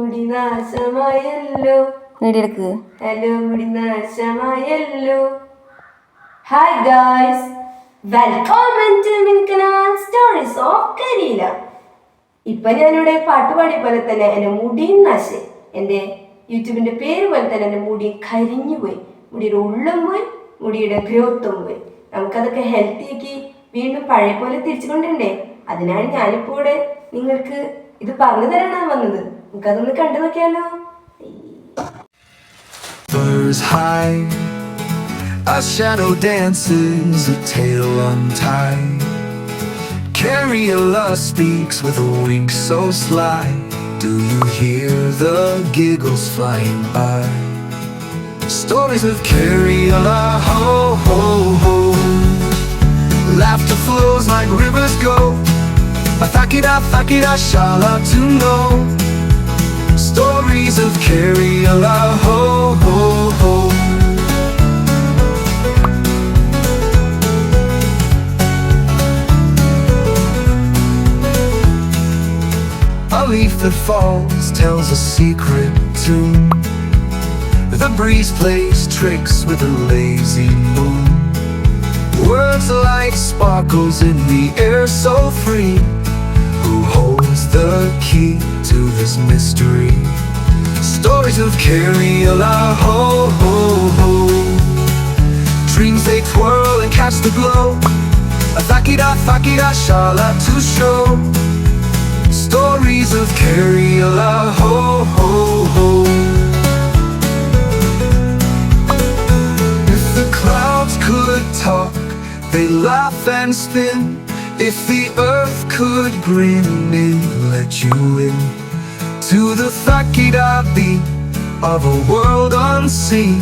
മുടി നാശമായല്ലോ. ഹലോ മുടി നാശമായല്ലോ. ഹായ് ഗായ്സ്, വെൽക്കം ടു മിൽക്കനാൻ സ്റ്റോറീസ് ഓഫ് കരീല. ഇപ്പൊ ഞാനിവിടെ പാട്ട് പാടിയ പോലെ തന്നെ എൻ്റെ മുടിയും നാശം, എൻ്റെ യൂട്യൂബിന്റെ പേര് പോലെ തന്നെ എൻ്റെ മുടി കരിഞ്ഞു പോയി, മുടിയുടെ ഉള്ളും പോയി, മുടിയുടെ ഗ്രോത്തും പോയി. നമുക്കതൊക്കെ ഹെൽത്തിയാക്കി വീണ്ടും പഴയ പോലെ തിരിച്ചു കൊണ്ടുണ്ടേ. അതിനാണ് ഞാനിപ്പോൾ ഇവിടെ നിങ്ങൾക്ക് ഇത് പറഞ്ഞു തരാനാണ് വന്നത്. നമുക്കതൊന്ന് കണ്ടു നോക്കിയാലോ. Birds high, a shadow dances, a tail untied. Cariola speaks with a wink so sly. Do you hear the giggles flying by? Stories of Cariola, ho ho ho. Laughter flows like rivers go. Fakida, shala to know. Stories of Cariola, ho ho ho. A leaf that falls tells a secret tune. The breeze plays tricks with a lazy moon. Words like sparkles in the air so free. Who holds the key to this mystery? Stories of Cariola, ho ho ho. Dreams they twirl and catch the glow. Fakida, shala to show. Stories of Cariola, ho ho ho. If the clouds could talk, they laugh and spin. If the earth could grin and let you in to the Fakida beat of a world unseen.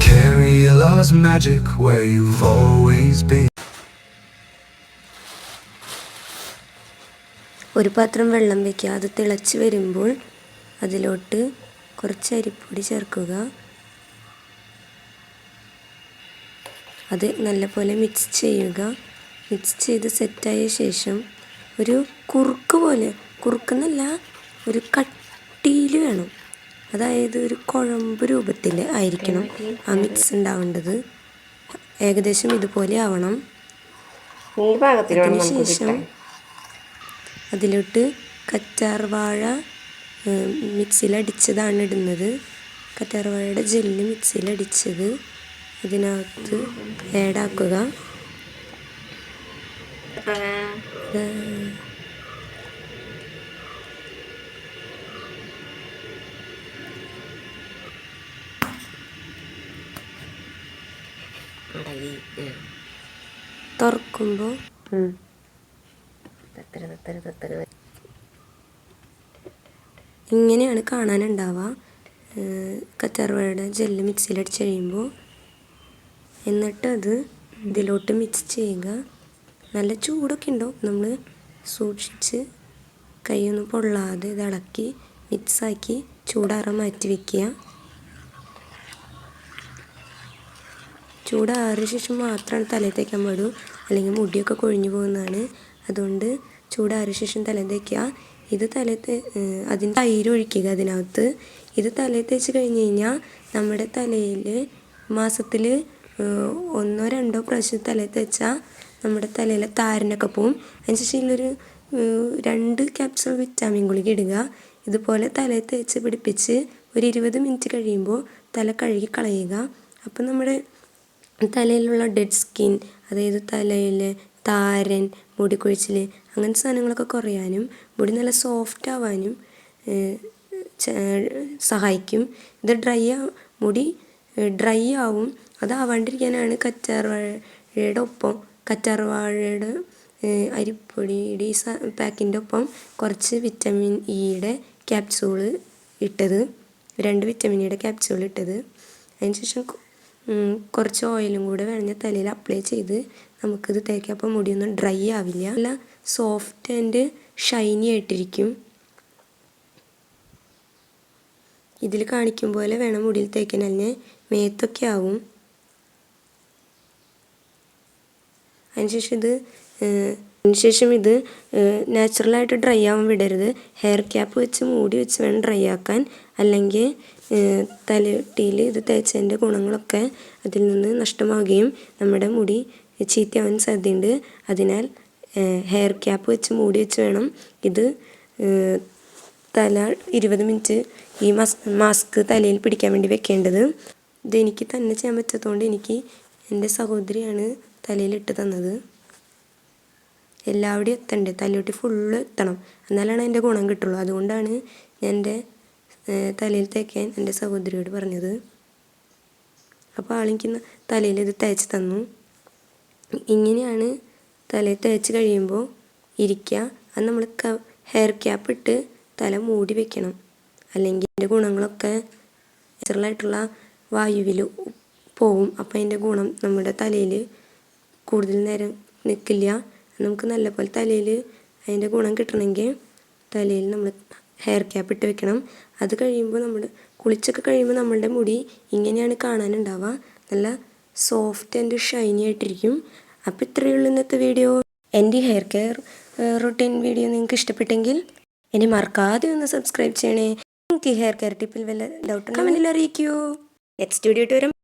Cariola's magic where you've always been. ഒരു പാത്രം വെള്ളം വയ്ക്കുക. അത് തിളച്ച് വരുമ്പോൾ അതിലോട്ട് കുറച്ച് അരിപ്പൊടി ചേർക്കുക. അത് നല്ലപോലെ മിക്സ് ചെയ്യുക. മിക്സ് ചെയ്ത് സെറ്റായ ശേഷം ഒരു കുറുക്കെന്നല്ല, ഒരു കട്ടിയിൽ വേണം. അതായത് ഒരു കുഴമ്പ് രൂപത്തിൽ ആയിരിക്കണം ആ മിക്സ് ഉണ്ടാവേണ്ടത്. ഏകദേശം ഇതുപോലെ ആവണം. അതിനുശേഷം അതിലോട്ട് കറ്റാർവാഴ മിക്സിയിലടിച്ചതാണ് ഇടുന്നത്. കറ്റാർവാഴയുടെ ജെല്ല് മിക്സിയിലടിച്ചത് ഇതിനകത്ത് ആഡാക്കുക. തുറക്കുമ്പോൾ ഇങ്ങനെയാണ് കാണാനുണ്ടാവുക. കറ്റാർവാഴയുടെ ജെല്ല് മിക്സിയിലടിച്ച് കഴിയുമ്പോൾ എന്നിട്ട് അത് ഇതിലോട്ട് മിക്സ് ചെയ്യുക. നല്ല ചൂടൊക്കെ ഉണ്ടാവും. നമ്മൾ സൂക്ഷിച്ച് കൈയൊന്നും പൊള്ളാതെ ഇത് ഇളക്കി മിക്സാക്കി ചൂടാറാൻ മാറ്റി വയ്ക്കുക. ചൂടാറിയ ശേഷം മാത്രമാണ് തലയിൽ തേക്കാൻ പാടൂ, അല്ലെങ്കിൽ മുടിയൊക്കെ കൊഴിഞ്ഞു പോകുന്നതാണ്. അതുകൊണ്ട് ചൂടാറിയ ശേഷം തലയിൽ തേക്കുക. ഇത് അതിന് തൈര് ഒഴിക്കുക അതിനകത്ത്. ഇത് തലയിൽ തേച്ച് കഴിഞ്ഞ് കഴിഞ്ഞാൽ നമ്മുടെ തലയിൽ മാസത്തിൽ 1-2 പ്രാവശ്യം തലയിൽ തേച്ചാൽ നമ്മുടെ തലയിലെ താരനൊക്കെ പോവും. അതിനുശേഷം ഇതിലൊരു 2 ക്യാപ്സൂൾ വിറ്റാമിൻ ഗുളിക ഇടുക. ഇതുപോലെ തലയിൽ തേച്ച് പിടിപ്പിച്ച് ഒരു 20 മിനിറ്റ് കഴിയുമ്പോൾ തല കഴുകി കളയുക. അപ്പം നമ്മുടെ തലയിലുള്ള ഡെഡ് സ്കിൻ, അതായത് തലയിൽ താരൻ, മുടി കൊഴിച്ചിൽ അങ്ങനത്തെ സാധനങ്ങളൊക്കെ കുറയാനും മുടി നല്ല സോഫ്റ്റ് ആവാനും സഹായിക്കും. ഇത് മുടി ഡ്രൈ ആവും. അതാവാണ്ടിരിക്കാനാണ് കറ്റാർവാഴയുടെ അരിപ്പൊടിയുടെ ഈ പാക്കിൻ്റെ ഒപ്പം കുറച്ച് വിറ്റമിൻ ഇയുടെ ക്യാപ്സ്യൂള് ഇട്ടത്, 2 വിറ്റമിൻ ഇയുടെ ക്യാപ്സ്യൂൾ ഇട്ടത്. അതിനുശേഷം കുറച്ച് ഓയിലും കൂടെ വേണമെങ്കിൽ തലയിൽ അപ്ലൈ ചെയ്ത് നമുക്കിത് തേക്കാം. അപ്പോൾ മുടിയൊന്നും ഡ്രൈ ആവില്ല, നല്ല സോഫ്റ്റ് ആൻഡ് ഷൈനി ആയിട്ടിരിക്കും. ഇതിൽ കാണിക്കും പോലെ വേണം മുടിയിൽ തേക്കാൻ, അല്ലെങ്കിൽ മേത്തൊക്കെ ആവും. അതിനുശേഷം ഇത് അതിനുശേഷം ഇത് നാച്ചുറലായിട്ട് ഡ്രൈ ആവാൻ വിടരുത്. ഹെയർ ക്യാപ്പ് വെച്ച് മൂടി വെച്ച് വേണം ഡ്രൈ ആക്കാൻ. അല്ലെങ്കിൽ തലയിൽ ഇത് തേച്ചതിൻ്റെ ഗുണങ്ങളൊക്കെ അതിൽ നിന്ന് നഷ്ടമാവുകയും നമ്മുടെ മുടി ചീത്തയാവാൻ സാധ്യതയുണ്ട്. അതിനാൽ ഹെയർ ക്യാപ്പ് വെച്ച് മൂടി വെച്ച് വേണം ഇത് തല 20 മിനിറ്റ് ഈ മാസ്ക് തലയിൽ പിടിക്കാൻ വേണ്ടി വെക്കേണ്ടത്. ഇതെനിക്ക് തന്നെ ചെയ്യാൻ പറ്റാത്തതുകൊണ്ട് എനിക്ക് എൻ്റെ സഹോദരിയാണ് തലയിലിട്ട് തന്നത്. എല്ലാവിടെയും എത്തണ്ടേ, തലയോട്ടി ഫുള്ള് എത്തണം, എന്നാലാണ് എൻ്റെ ഗുണം കിട്ടുള്ളൂ. അതുകൊണ്ടാണ് ഞാൻ എൻ്റെ തലയിൽ തേക്കാൻ എൻ്റെ സഹോദരിയോട് പറഞ്ഞത്. അപ്പോൾ ആളെനിക്ക് തലയിൽ ഇത് തേച്ച് തന്നു. ഇങ്ങനെയാണ് തലയിൽ തേച്ച് കഴിയുമ്പോൾ ഇരിക്കുക. അത് നമ്മൾ ഹെയർ ക്യാപ്പ് ഇട്ട് തല മൂടി വെക്കണം. അല്ലെങ്കിൽ അതിൻ്റെ ഗുണങ്ങളൊക്കെ നാച്ചുറലായിട്ടുള്ള വായുവിൽ പോവും. അപ്പോൾ അതിൻ്റെ ഗുണം നമ്മുടെ തലയിൽ കൂടുതൽ നേരം നിൽക്കില്ല. നമുക്ക് നല്ലപോലെ തലയിൽ അതിൻ്റെ ഗുണം കിട്ടണമെങ്കിൽ തലയിൽ നമ്മൾ ഹെയർ ക്യാപ്പ് ഇട്ട് വെക്കണം. അത് കഴിയുമ്പോൾ നമ്മൾ കുളിച്ചൊക്കെ കഴിയുമ്പോൾ നമ്മളുടെ മുടി ഇങ്ങനെയാണ് കാണാനുണ്ടാവുക. നല്ല സോഫ്റ്റ് ആൻഡ് ഷൈനി ആയിട്ടിരിക്കും. അപ്പോൾ ഇത്രയേ ഉള്ളൂ ഇന്നത്തെ വീഡിയോ. എൻ്റെ ഹെയർ കെയർ റൊട്ടീൻ വീഡിയോ നിങ്ങൾക്ക് ഇഷ്ടപ്പെട്ടെങ്കിൽ ഇനി മറക്കാതെ ഒന്ന് സബ്സ്ക്രൈബ് ചെയ്യണേ. നിങ്ങൾക്ക് ഈ ഹെയർ കെയർ ടിപ്പിൽ വല്ല ഡൗട്ടുണ്ടെങ്കിൽ അറിയിക്കൂ. നെക്സ്റ്റ് വീഡിയോ ആയിട്ട് വരാം.